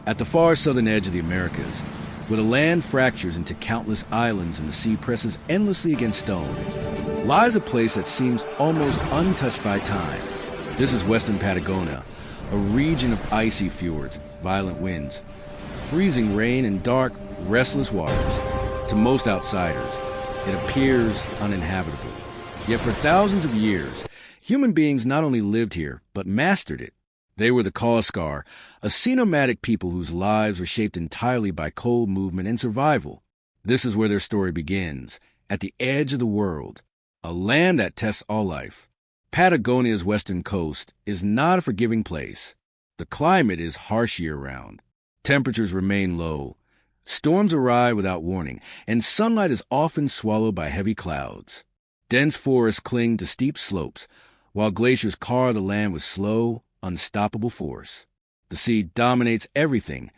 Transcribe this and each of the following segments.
At the far southern edge of the Americas, where the land fractures into countless islands and the sea presses endlessly against stone, lies a place that seems almost untouched by time. This is western Patagonia, a region of icy fjords, violent winds, freezing rain, and dark, restless waters. To most outsiders, it appears uninhabitable. Yet for thousands of years, human beings not only lived here, but mastered it. They were the Kawésqar, a nomadic people whose lives were shaped entirely by cold movement and survival. This is where their story begins, at the edge of the world, a land that tests all life. Patagonia's western coast is not a forgiving place. The climate is harsh year-round. Temperatures remain low. Storms arrive without warning, and sunlight is often swallowed by heavy clouds. Dense forests cling to steep slopes, while glaciers carve the land with slow, unstoppable force. The sea dominates everything,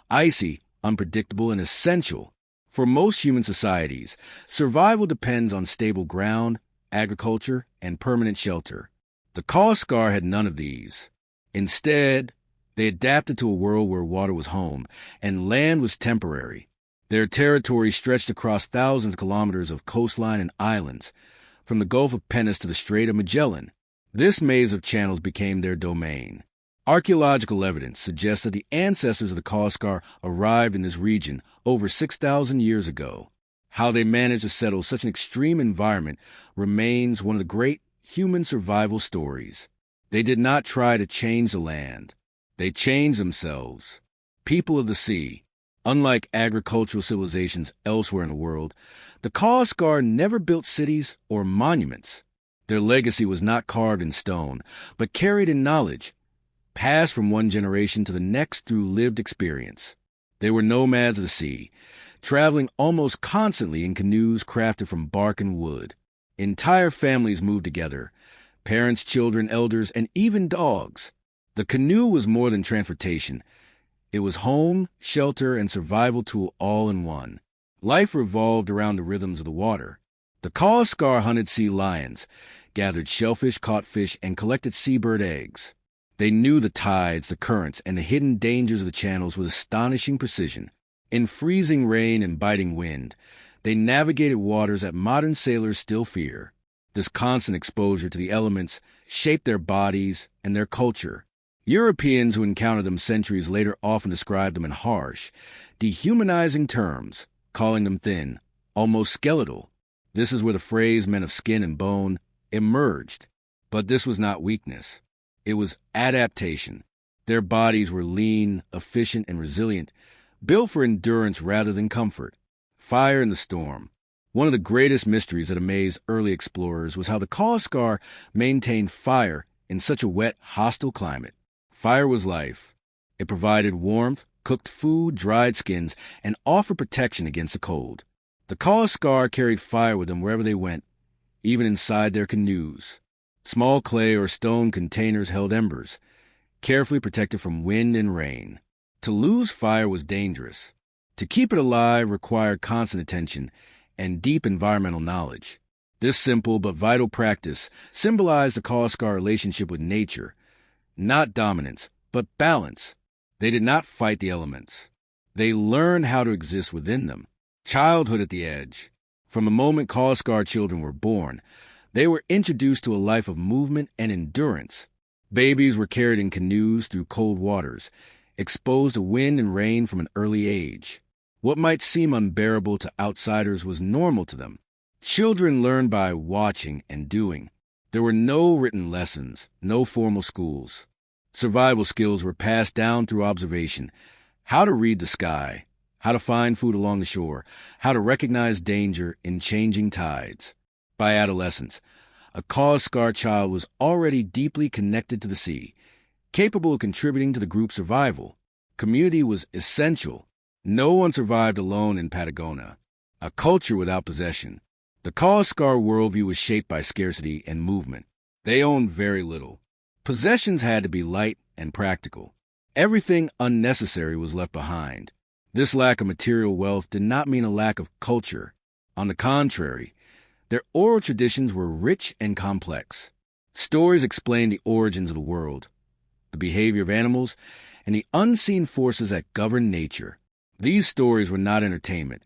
icy, unpredictable, and essential. For most human societies, survival depends on stable ground, agriculture, and permanent shelter. The Kawésqar had none of these. Instead, they adapted to a world where water was home and land was temporary. Their territory stretched across thousands of kilometers of coastline and islands, from the Gulf of Penis to the Strait of Magellan. This maze of channels became their domain. Archaeological evidence suggests that the ancestors of the Kawésqar arrived in this region over 6,000 years ago. How they managed to settle such an extreme environment remains one of the great human survival stories. They did not try to change the land. They changed themselves. People of the sea. Unlike agricultural civilizations elsewhere in the world, the Kawésqar never built cities or monuments. Their legacy was not carved in stone, but carried in knowledge, passed from one generation to the next through lived experience. They were nomads of the sea, traveling almost constantly in canoes crafted from bark and wood. Entire families moved together, parents, children, elders, and even dogs. The canoe was more than transportation. It was home, shelter, and survival tool all in one. Life revolved around the rhythms of the water. The Kawésqar hunted sea lions, gathered shellfish, caught fish, and collected seabird eggs. They knew the tides, the currents, and the hidden dangers of the channels with astonishing precision. In freezing rain and biting wind, they navigated waters that modern sailors still fear. This constant exposure to the elements shaped their bodies and their culture. Europeans who encountered them centuries later often described them in harsh, dehumanizing terms, calling them thin, almost skeletal. This is where the phrase "men of skin and bone" emerged. But this was not weakness. It was adaptation. Their bodies were lean, efficient, and resilient, built for endurance rather than comfort. Fire in the storm. One of the greatest mysteries that amazed early explorers was how the Kawésqar maintained fire in such a wet, hostile climate. Fire was life. It provided warmth, cooked food, dried skins, and offered protection against the cold. The Kawésqar carried fire with them wherever they went, even inside their canoes. Small clay or stone containers held embers, carefully protected from wind and rain. To lose fire was dangerous. To keep it alive required constant attention and deep environmental knowledge. This simple but vital practice symbolized the Kawésqar relationship with nature, not dominance, but balance. They did not fight the elements. They learned how to exist within them. Childhood at the edge. From the moment Kawésqar children were born, they were introduced to a life of movement and endurance. Babies were carried in canoes through cold waters, exposed to wind and rain from an early age. What might seem unbearable to outsiders was normal to them. Children learned by watching and doing. There were no written lessons, no formal schools. Survival skills were passed down through observation. How to read the sky, how to find food along the shore, how to recognize danger in changing tides. By adolescence, a Kawésqar child was already deeply connected to the sea, capable of contributing to the group's survival. Community was essential. No one survived alone in Patagonia. A culture without possession. The Kawésqar worldview was shaped by scarcity and movement. They owned very little. Possessions had to be light and practical. Everything unnecessary was left behind. This lack of material wealth did not mean a lack of culture. On the contrary, their oral traditions were rich and complex. Stories explained the origins of the world, the behavior of animals, and the unseen forces that govern nature. These stories were not entertainment.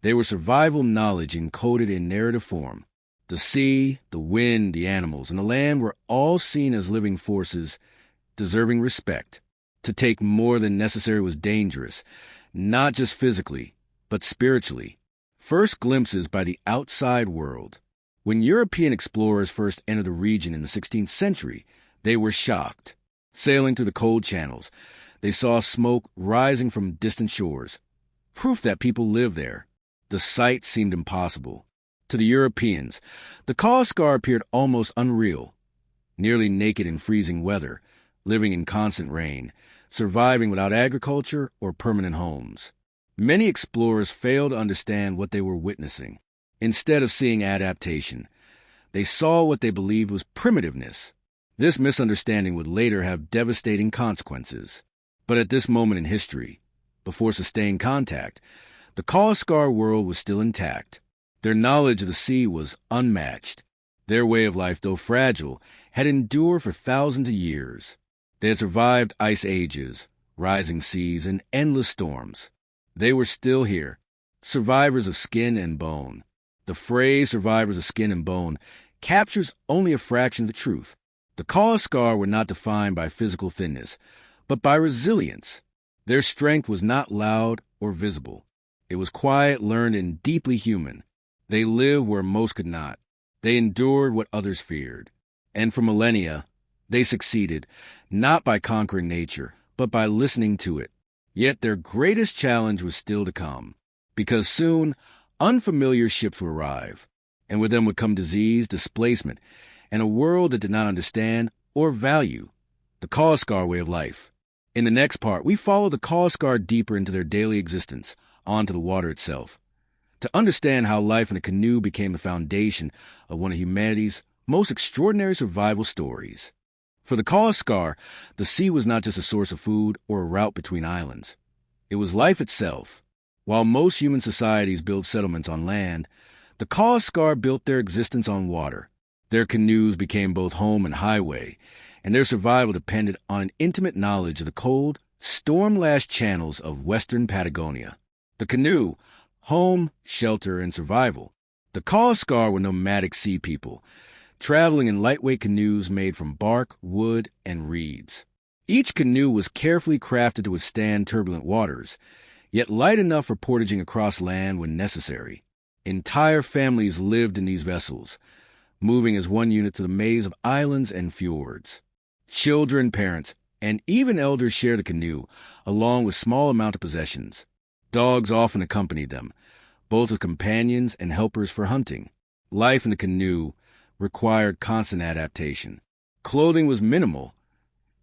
They were survival knowledge encoded in narrative form. The sea, the wind, the animals, and the land were all seen as living forces deserving respect. To take more than necessary was dangerous, not just physically, but spiritually. First glimpses by the outside world. When European explorers first entered the region in the 16th century, they were shocked. Sailing through the cold channels, they saw smoke rising from distant shores, proof that people lived there. The sight seemed impossible. To the Europeans, the Kawésqar appeared almost unreal, nearly naked in freezing weather, living in constant rain, surviving without agriculture or permanent homes. Many explorers failed to understand what they were witnessing. Instead of seeing adaptation, they saw what they believed was primitiveness. This misunderstanding would later have devastating consequences. But at this moment in history, before sustained contact, the Kawésqar world was still intact. Their knowledge of the sea was unmatched. Their way of life, though fragile, had endured for thousands of years. They had survived ice ages, rising seas, and endless storms. They were still here, survivors of skin and bone. The phrase survivors of skin and bone captures only a fraction of the truth. The Kawésqar were not defined by physical thinness, but by resilience. Their strength was not loud or visible. It was quiet, learned, and deeply human. They lived where most could not. They endured what others feared. And for millennia, they succeeded, not by conquering nature, but by listening to it. Yet their greatest challenge was still to come, because soon unfamiliar ships would arrive, and with them would come disease, displacement, and a world that did not understand or value the Kawésqar way of life. In the next part, we follow the Kawésqar deeper into their daily existence, onto the water itself, to understand how life in a canoe became the foundation of one of humanity's most extraordinary survival stories. For the Kawésqar, the sea was not just a source of food or a route between islands. It was life itself. While most human societies built settlements on land, the Kawésqar built their existence on water. Their canoes became both home and highway, and their survival depended on an intimate knowledge of the cold, storm-lashed channels of western Patagonia. The canoe, home, shelter, and survival. The Kawésqar were nomadic sea people, traveling in lightweight canoes made from bark, wood, and reeds. Each canoe was carefully crafted to withstand turbulent waters, yet light enough for portaging across land when necessary. Entire families lived in these vessels, moving as one unit to the maze of islands and fjords. Children, parents, and even elders shared a canoe, along with small amount of possessions. Dogs often accompanied them, both as companions and helpers for hunting. Life in the canoe required constant adaptation. Clothing was minimal,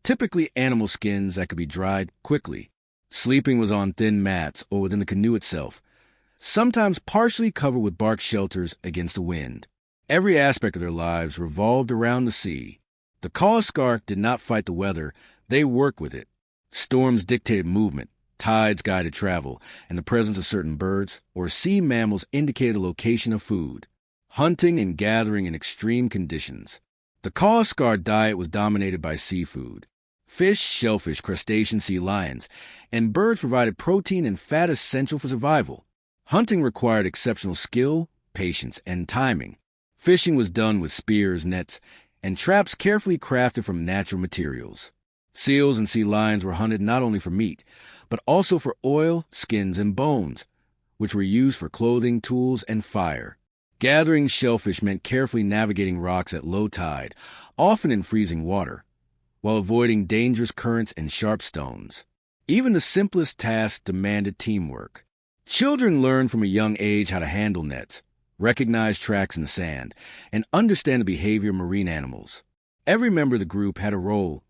typically animal skins that could be dried quickly. Sleeping was on thin mats or within the canoe itself, sometimes partially covered with bark shelters against the wind. Every aspect of their lives revolved around the sea. The Kawésqar did not fight the weather, they worked with it. Storms dictated movement, tides guided travel, and the presence of certain birds or sea mammals indicated the location of food. Hunting and gathering in extreme conditions. The Kawésqar diet was dominated by seafood. Fish, shellfish, crustaceans, sea lions, and birds provided protein and fat essential for survival. Hunting required exceptional skill, patience, and timing. Fishing was done with spears, nets, and traps carefully crafted from natural materials. Seals and sea lions were hunted not only for meat, but also for oil, skins, and bones, which were used for clothing, tools, and fire. Gathering shellfish meant carefully navigating rocks at low tide, often in freezing water, while avoiding dangerous currents and sharp stones. Even the simplest tasks demanded teamwork. Children learned from a young age how to handle nets, recognize tracks in the sand, and understand the behavior of marine animals. Every member of the group had a role.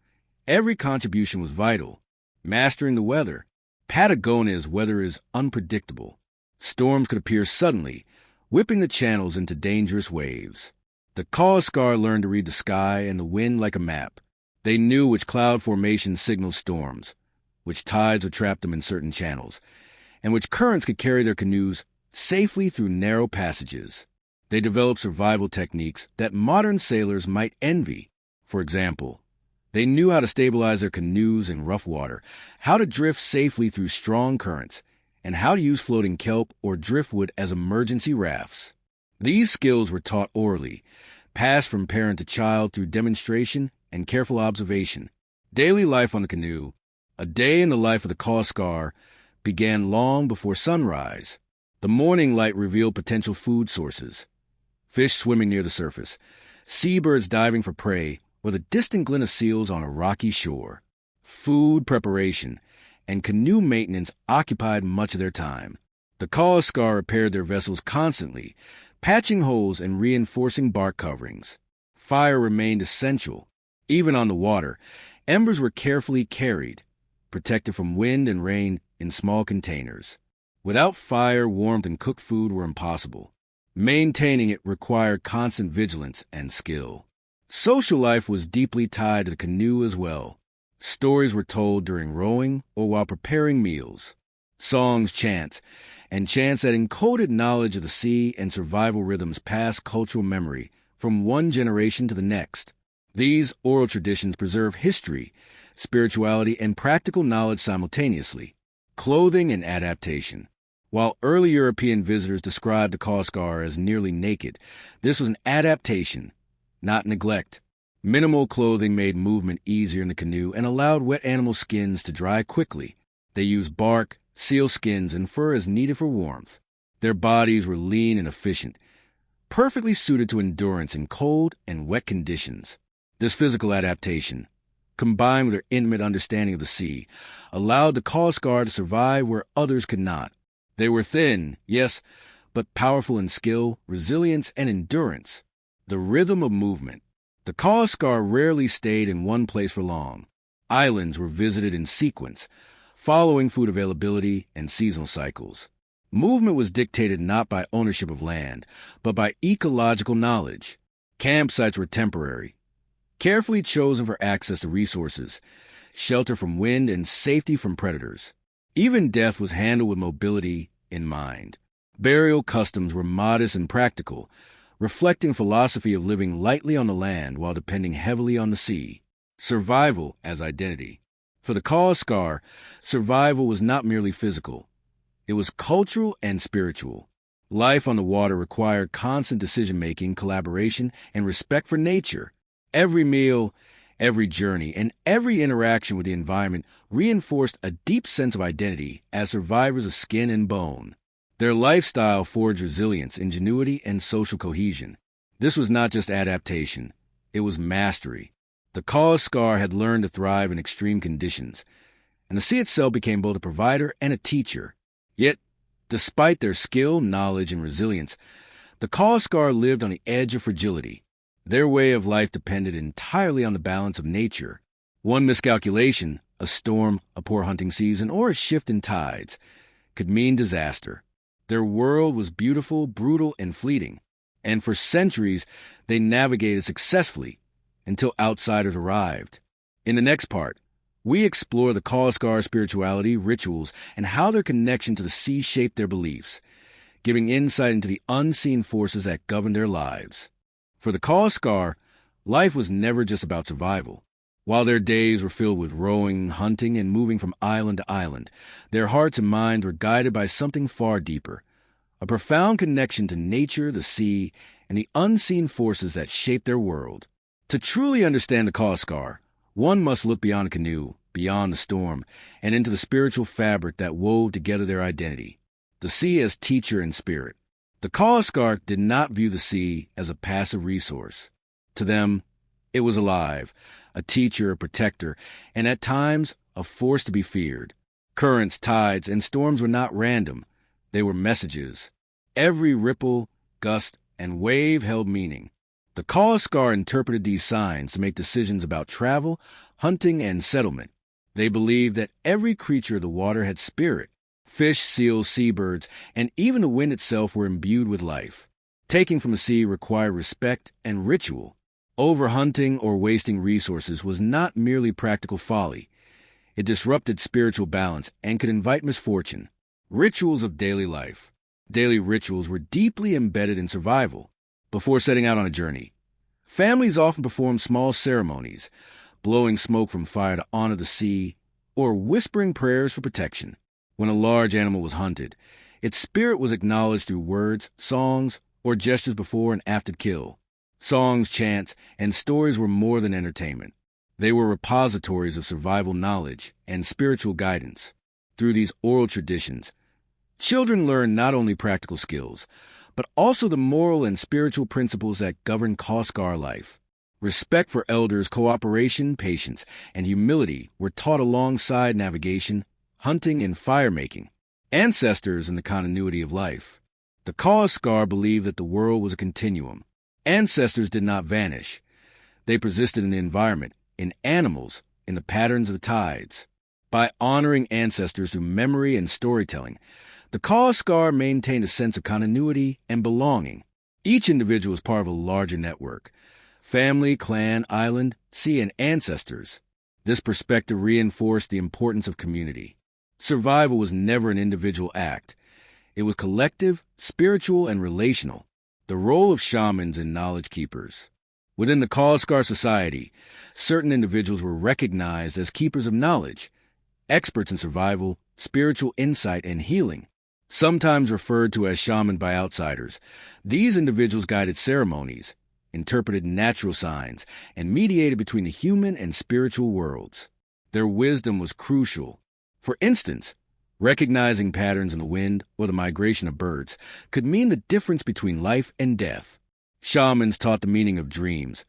Every contribution was vital. Mastering the weather. Patagonia's weather is unpredictable. Storms could appear suddenly, whipping the channels into dangerous waves. The Kawésqar learned to read the sky and the wind like a map. They knew which cloud formations signaled storms, which tides would trap them in certain channels, and which currents could carry their canoes safely through narrow passages. They developed survival techniques that modern sailors might envy. For example, They knew how to stabilize their canoes in rough water, how to drift safely through strong currents, and how to use floating kelp or driftwood as emergency rafts. These skills were taught orally, passed from parent to child through demonstration and careful observation. Daily life on the canoe, a day in the life of the Kawésqar, began long before sunrise. The morning light revealed potential food sources: fish swimming near the surface, seabirds diving for prey, or the distant glint of seals on a rocky shore. Food preparation and canoe maintenance occupied much of their time. The Kawésqar repaired their vessels constantly, patching holes and reinforcing bark coverings. Fire remained essential. Even on the water, embers were carefully carried, protected from wind and rain in small containers. Without fire, warmth, and cooked food were impossible. Maintaining it required constant vigilance and skill. Social life was deeply tied to the canoe as well. Stories were told during rowing or while preparing meals. Songs, chants that encoded knowledge of the sea and survival rhythms passed cultural memory from one generation to the next. These oral traditions preserve history, spirituality, and practical knowledge simultaneously. Clothing and adaptation. While early European visitors described the Kawésqar as nearly naked, this was an adaptation, not neglect. Minimal clothing made movement easier in the canoe and allowed wet animal skins to dry quickly. They used bark, seal skins, and fur as needed for warmth. Their bodies were lean and efficient, perfectly suited to endurance in cold and wet conditions. This physical adaptation, combined with their intimate understanding of the sea, allowed the Kawésqar to survive where others could not. They were thin, yes, but powerful in skill, resilience, and endurance. The rhythm of movement. The Kawésqar rarely stayed in one place for long. Islands were visited in sequence, following food availability and seasonal cycles. Movement was dictated not by ownership of land, but by ecological knowledge. Campsites were temporary, carefully chosen for access to resources, shelter from wind, and safety from predators. Even death was handled with mobility in mind. Burial customs were modest and practical, reflecting a philosophy of living lightly on the land while depending heavily on the sea. Survival as identity. For the Kawésqar, survival was not merely physical. It was cultural and spiritual. Life on the water required constant decision-making, collaboration, and respect for nature. Every meal, every journey, and every interaction with the environment reinforced a deep sense of identity as survivors of skin and bone. Their lifestyle forged resilience, ingenuity, and social cohesion. This was not just adaptation, it was mastery. The Kawésqar had learned to thrive in extreme conditions, and the sea itself became both a provider and a teacher. Yet, despite their skill, knowledge, and resilience, the Kawésqar lived on the edge of fragility. Their way of life depended entirely on the balance of nature. One miscalculation, a storm, a poor hunting season, or a shift in tides, could mean disaster. Their world was beautiful, brutal, and fleeting, and for centuries they navigated successfully until outsiders arrived. In the next part, we explore the Kawésqar spirituality, rituals, and how their connection to the sea shaped their beliefs, giving insight into the unseen forces that govern their lives. For the Kawésqar, life was never just about survival. While their days were filled with rowing, hunting, and moving from island to island, their hearts and minds were guided by something far deeper, a profound connection to nature, the sea, and the unseen forces that shape their world. To truly understand the Kawésqar, one must look beyond the canoe, beyond the storm, and into the spiritual fabric that wove together their identity. The sea as teacher and spirit. The Kawésqar did not view the sea as a passive resource. To them, it was alive, a teacher, a protector, and at times a force to be feared. Currents, tides, and storms were not random. They were messages. Every ripple, gust, and wave held meaning. The Kawésqar interpreted these signs to make decisions about travel, hunting, and settlement. They believed that every creature of the water had spirit. Fish, seals, seabirds, and even the wind itself were imbued with life. Taking from the sea required respect and ritual. Overhunting or wasting resources was not merely practical folly. It disrupted spiritual balance and could invite misfortune. Rituals of daily life. Daily rituals were deeply embedded in survival. Before setting out on a journey, families often performed small ceremonies, blowing smoke from fire to honor the sea, or whispering prayers for protection. When a large animal was hunted, its spirit was acknowledged through words, songs, or gestures before and after kill. Songs, chants, and stories were more than entertainment. They were repositories of survival knowledge and spiritual guidance. Through these oral traditions, children learn not only practical skills, but also the moral and spiritual principles that govern Kawésqar life. Respect for elders, cooperation, patience, and humility were taught alongside navigation, hunting, and fire-making. Ancestors and the continuity of life. The Kawésqar believed that the world was a continuum. Ancestors did not vanish. They persisted in the environment, in animals, in the patterns of the tides. By honoring ancestors through memory and storytelling, the Kawésqar maintained a sense of continuity and belonging. Each individual was part of a larger network: family, clan, island, sea, and ancestors. This perspective reinforced the importance of community. Survival was never an individual act. It was collective, spiritual, and relational. The role of shamans and knowledge keepers. Within the Kawésqar society, certain individuals were recognized as keepers of knowledge, experts in survival, spiritual insight, and healing. Sometimes referred to as shaman by outsiders, these individuals guided ceremonies, interpreted natural signs, and mediated between the human and spiritual worlds. Their wisdom was crucial. For instance, recognizing patterns in the wind or the migration of birds could mean the difference between life and death. Shamans taught the meaning of dreams,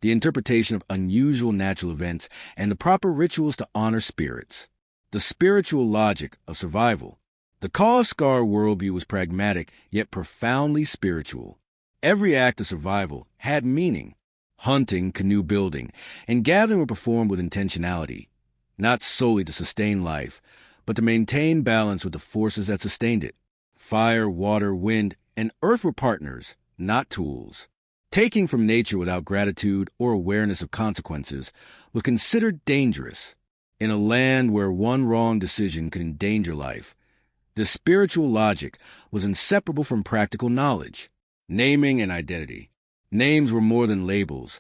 the interpretation of unusual natural events, and the proper rituals to honor spirits. The spiritual logic of survival. The Kawésqar worldview was pragmatic yet profoundly spiritual. Every act of survival had meaning. Hunting, canoe building, and gathering were performed with intentionality, not solely to sustain life, but to maintain balance with the forces that sustained it. Fire, water, wind, and earth were partners, not tools. Taking from nature without gratitude or awareness of consequences was considered dangerous. In a land where one wrong decision could endanger life, the spiritual logic was inseparable from practical knowledge. Naming and identity. Names were more than labels.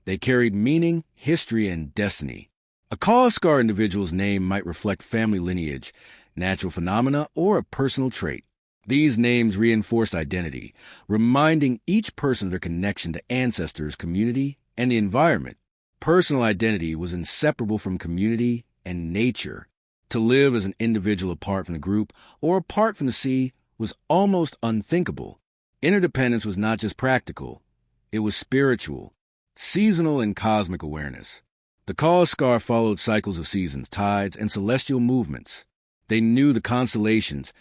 They carried meaning, history, and destiny. A Kawésqar individual's name might reflect family lineage, natural phenomena, or a personal trait. These names reinforced identity, reminding each person of their connection to ancestors, community, and the environment. Personal identity was inseparable from community and nature. To live as an individual apart from the group or apart from the sea was almost unthinkable. Interdependence was not just practical, it was spiritual, seasonal, and cosmic awareness. The Kawésqar followed cycles of seasons, tides, and celestial movements. They knew the constellations,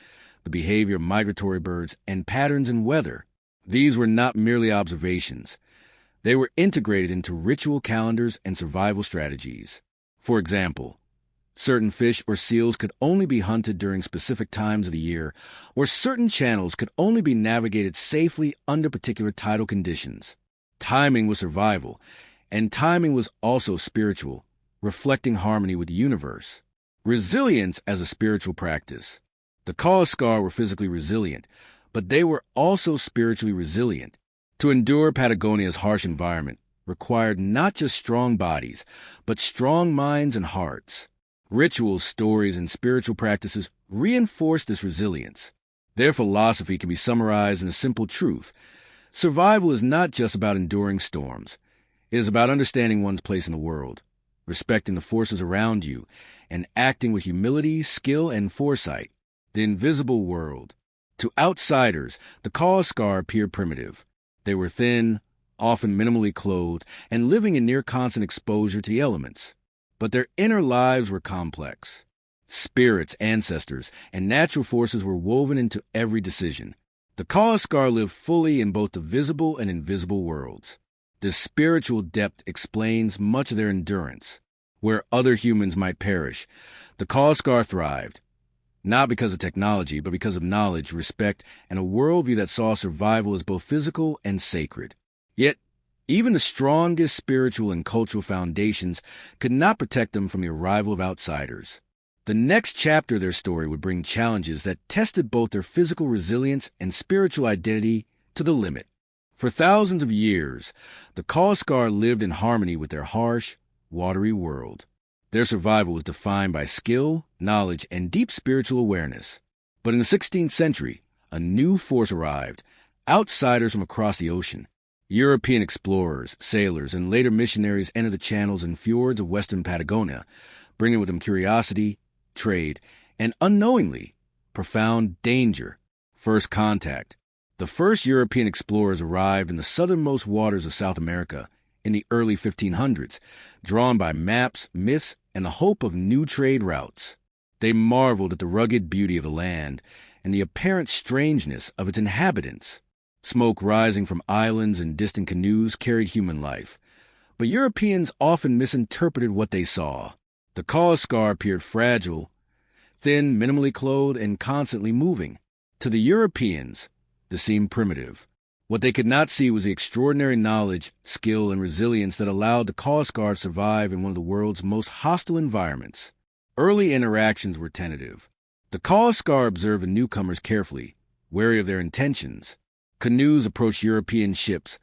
the behavior of migratory birds, and patterns in weather. These were not merely observations. They were integrated into ritual calendars and survival strategies. For example, certain fish or seals could only be hunted during specific times of the year, or certain channels could only be navigated safely under particular tidal conditions. Timing was survival, and timing was also spiritual, reflecting harmony with the universe. Resilience as a spiritual practice. The Kawésqar were physically resilient, but they were also spiritually resilient. To endure Patagonia's harsh environment required not just strong bodies, but strong minds and hearts. Rituals, stories, and spiritual practices reinforce this resilience. Their philosophy can be summarized in a simple truth. Survival is not just about enduring storms. It is about understanding one's place in the world, respecting the forces around you, and acting with humility, skill, and foresight. The invisible world. To outsiders, the Kawésqar appeared primitive. They were thin, often minimally clothed, and living in near constant exposure to the elements. But their inner lives were complex. Spirits, ancestors, and natural forces were woven into every decision. The Kawésqar lived fully in both the visible and invisible worlds. This spiritual depth explains much of their endurance. Where other humans might perish, the Kawésqar thrived. Not because of technology, but because of knowledge, respect, and a worldview that saw survival as both physical and sacred. Yet, even the strongest spiritual and cultural foundations could not protect them from the arrival of outsiders. The next chapter of their story would bring challenges that tested both their physical resilience and spiritual identity to the limit. For thousands of years, the Kawésqar lived in harmony with their harsh, watery world. Their survival was defined by skill, knowledge, and deep spiritual awareness. But in the 16th century, a new force arrived, outsiders from across the ocean. European explorers, sailors, and later missionaries entered the channels and fjords of western Patagonia, bringing with them curiosity, trade, and unknowingly, profound danger. First contact. The first European explorers arrived in the southernmost waters of South America in the early 1500s, drawn by maps, myths, and the hope of new trade routes. They marveled at the rugged beauty of the land and the apparent strangeness of its inhabitants. Smoke rising from islands and distant canoes carried human life, but Europeans often misinterpreted what they saw. The Kawésqar appeared fragile, thin, minimally clothed, and constantly moving. To the Europeans, this seemed primitive. What they could not see was the extraordinary knowledge, skill, and resilience that allowed the Kawésqar to survive in one of the world's most hostile environments. Early interactions were tentative. The Kawésqar observed the newcomers carefully, wary of their intentions. Canoes approached European ships,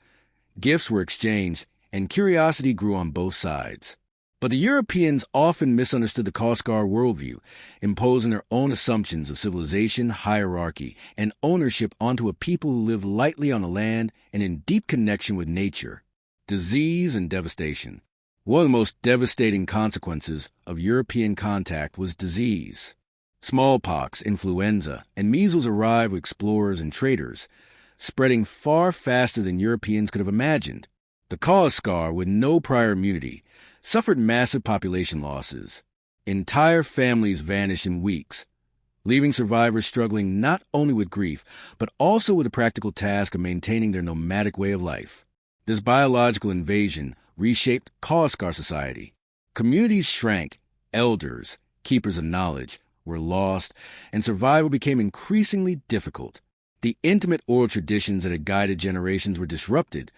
gifts were exchanged, and curiosity grew on both sides. But the Europeans often misunderstood the Kawésqar worldview, imposing their own assumptions of civilization, hierarchy, and ownership onto a people who lived lightly on the land and in deep connection with nature. Disease and devastation. One of the most devastating consequences of European contact was disease. Smallpox, influenza, and measles arrived with explorers and traders, spreading far faster than Europeans could have imagined. The Kawésqar, with no prior immunity, suffered massive population losses. Entire families vanished in weeks, leaving survivors struggling not only with grief, but also with the practical task of maintaining their nomadic way of life. This biological invasion reshaped Kawésqar society. Communities shrank, elders, keepers of knowledge, were lost, and survival became increasingly difficult. The intimate oral traditions that had guided generations were disrupted,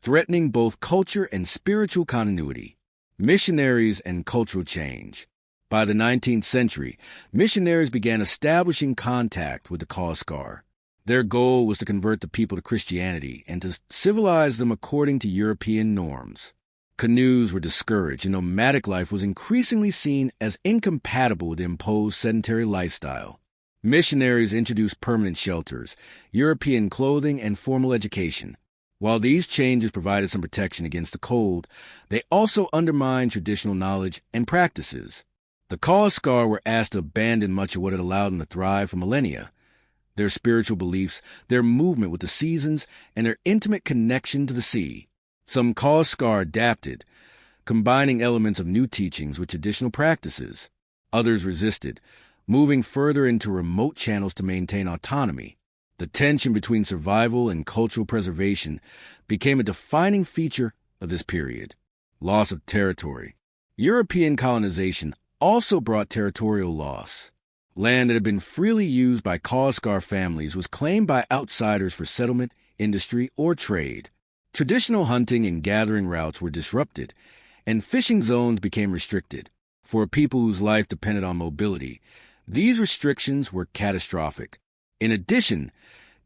threatening both culture and spiritual continuity. Missionaries and cultural change. By the 19th century, missionaries began establishing contact with the Kawésqar. Their goal was to convert the people to Christianity and to civilize them according to European norms. Canoes were discouraged, and nomadic life was increasingly seen as incompatible with the imposed sedentary lifestyle. Missionaries introduced permanent shelters, European clothing, and formal education. While these changes provided some protection against the cold, they also undermined traditional knowledge and practices. The Kawésqar were asked to abandon much of what had allowed them to thrive for millennia: their spiritual beliefs, their movement with the seasons, and their intimate connection to the sea. Some Kawésqar adapted, combining elements of new teachings with traditional practices. Others resisted, moving further into remote channels to maintain autonomy. The tension between survival and cultural preservation became a defining feature of this period. Loss of territory. European colonization also brought territorial loss. Land that had been freely used by Kawésqar families was claimed by outsiders for settlement, industry, or trade. Traditional hunting and gathering routes were disrupted, and fishing zones became restricted. For a people whose life depended on mobility, these restrictions were catastrophic. In addition,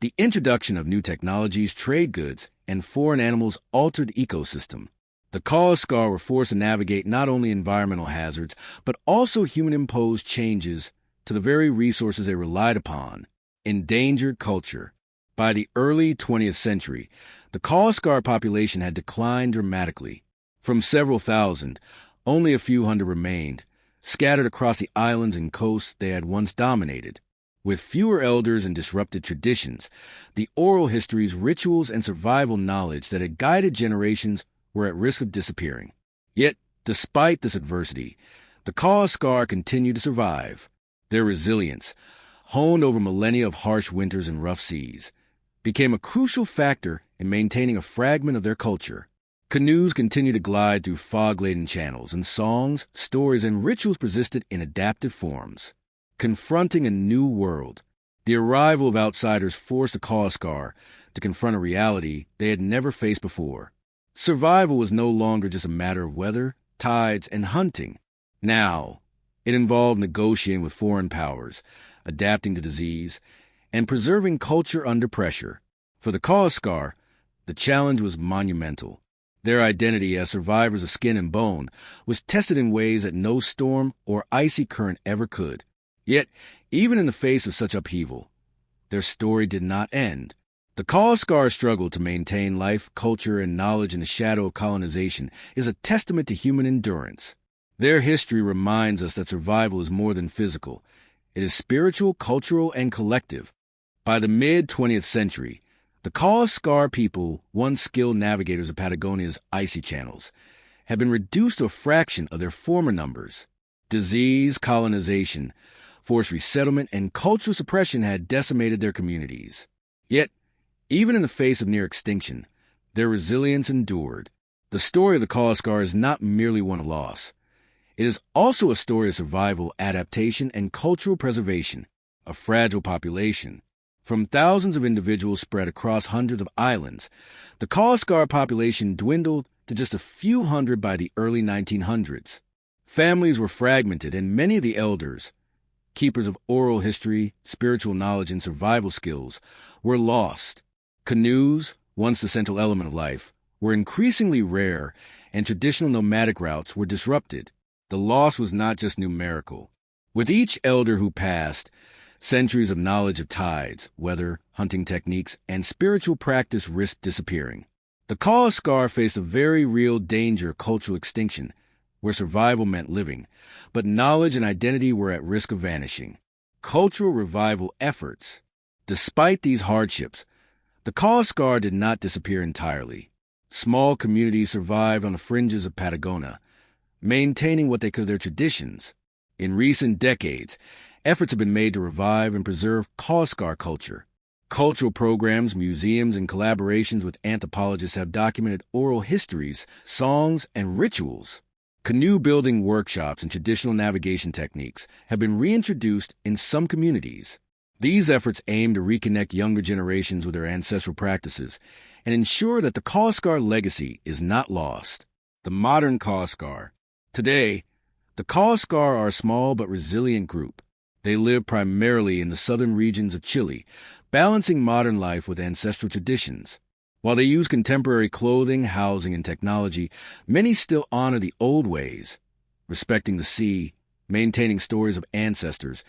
the introduction of new technologies, trade goods, and foreign animals altered the ecosystem. The Kawésqar were forced to navigate not only environmental hazards, but also human-imposed changes to the very resources they relied upon. Endangered culture. By the early 20th century, the Kawésqar population had declined dramatically. From several thousand, only a few hundred remained, scattered across the islands and coasts they had once dominated. With fewer elders and disrupted traditions, the oral histories, rituals, and survival knowledge that had guided generations were at risk of disappearing. Yet, despite this adversity, the Kawésqar continued to survive. Their resilience, honed over millennia of harsh winters and rough seas, became a crucial factor in maintaining a fragment of their culture. Canoes continued to glide through fog-laden channels, and songs, stories, and rituals persisted in adaptive forms. Confronting a new world. The arrival of outsiders forced the Kawésqar to confront a reality they had never faced before. Survival was no longer just a matter of weather, tides, and hunting. Now, it involved negotiating with foreign powers, adapting to disease, and preserving culture under pressure. For the Kawésqar, the challenge was monumental. Their identity as survivors of skin and bone was tested in ways that no storm or icy current ever could. Yet, even in the face of such upheaval, their story did not end. The Kawésqar struggle to maintain life, culture, and knowledge in the shadow of colonization is a testament to human endurance. Their history reminds us that survival is more than physical. It is spiritual, cultural, and collective. By the mid-20th century, the Kawésqar people, once skilled navigators of Patagonia's icy channels, had been reduced to a fraction of their former numbers. Disease, colonization, forced resettlement, and cultural suppression had decimated their communities. Yet, even in the face of near extinction, their resilience endured. The story of the Kawésqar is not merely one of loss. It is also a story of survival, adaptation, and cultural preservation. A fragile population. From thousands of individuals spread across hundreds of islands, the Kawésqar population dwindled to just a few hundred by the early 1900s. Families were fragmented, and many of the elders, keepers of oral history, spiritual knowledge, and survival skills, were lost. Canoes, once the central element of life, were increasingly rare, and traditional nomadic routes were disrupted. The loss was not just numerical. With each elder who passed, centuries of knowledge of tides, weather, hunting techniques, and spiritual practice risked disappearing. The Kawésqar faced a very real danger of cultural extinction, where survival meant living, but knowledge and identity were at risk of vanishing. Cultural revival efforts. Despite these hardships, the Kawésqar did not disappear entirely. Small communities survived on the fringes of Patagonia, maintaining what they could their traditions. In recent decades, efforts have been made to revive and preserve Kawésqar culture. Cultural programs, museums, and collaborations with anthropologists have documented oral histories, songs, and rituals. Canoe-building workshops and traditional navigation techniques have been reintroduced in some communities. These efforts aim to reconnect younger generations with their ancestral practices and ensure that the Kawésqar legacy is not lost. The modern Kawésqar. Today, the Kawésqar are a small but resilient group. They live primarily in the southern regions of Chile, balancing modern life with ancestral traditions. While they use contemporary clothing, housing, and technology, many still honor the old ways, respecting the sea, maintaining stories of ancestors,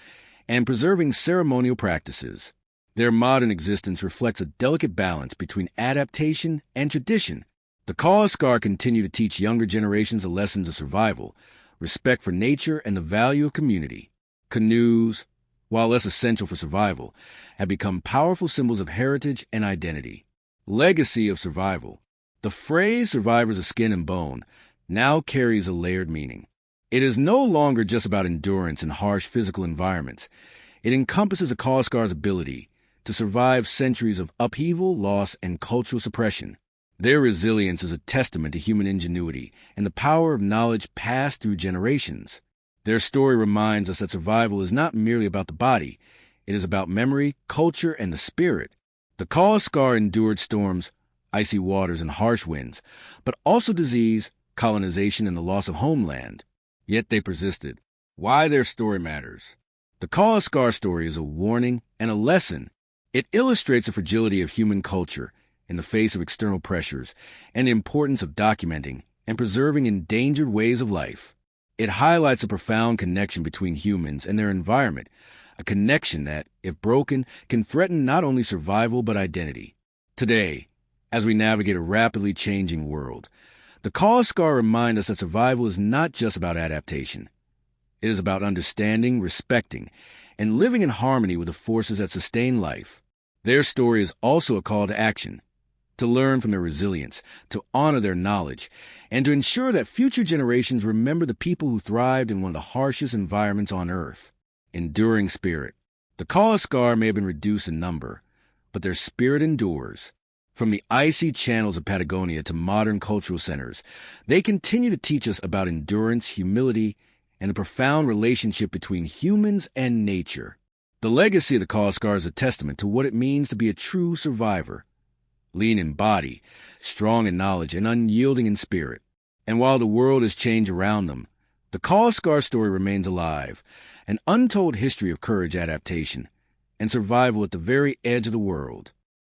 and preserving ceremonial practices. Their modern existence reflects a delicate balance between adaptation and tradition. The Kawésqar continue to teach younger generations the lessons of survival, respect for nature, and the value of community. Canoes, while less essential for survival, have become powerful symbols of heritage and identity. Legacy of survival. The phrase survivors of skin and bone now carries a layered meaning. It is no longer just about endurance in harsh physical environments. It encompasses a Kawésqar's ability to survive centuries of upheaval, loss, and cultural suppression. Their resilience is a testament to human ingenuity and the power of knowledge passed through generations. Their story reminds us that survival is not merely about the body. It is about memory, culture, and the spirit. The Kawésqar endured storms, icy waters, and harsh winds, but also disease, colonization, and the loss of homeland. Yet they persisted. Why their story matters. The Kawésqar story is a warning and a lesson. It illustrates the fragility of human culture in the face of external pressures and the importance of documenting and preserving endangered ways of life. It highlights a profound connection between humans and their environment, a connection that, if broken, can threaten not only survival but identity. Today, as we navigate a rapidly changing world, the Kawésqar remind us that survival is not just about adaptation. It is about understanding, respecting, and living in harmony with the forces that sustain life. Their story is also a call to action, to learn from their resilience, to honor their knowledge, and to ensure that future generations remember the people who thrived in one of the harshest environments on Earth. Enduring spirit. The Kawésqar may have been reduced in number, but their spirit endures. From the icy channels of Patagonia to modern cultural centers, they continue to teach us about endurance, humility, and the profound relationship between humans and nature. The legacy of the Kawésqar is a testament to what it means to be a true survivor. Lean in body, strong in knowledge, and unyielding in spirit. And while the world has changed around them, the Kawésqar story remains alive, an untold history of courage, adaptation, and survival at the very edge of the world.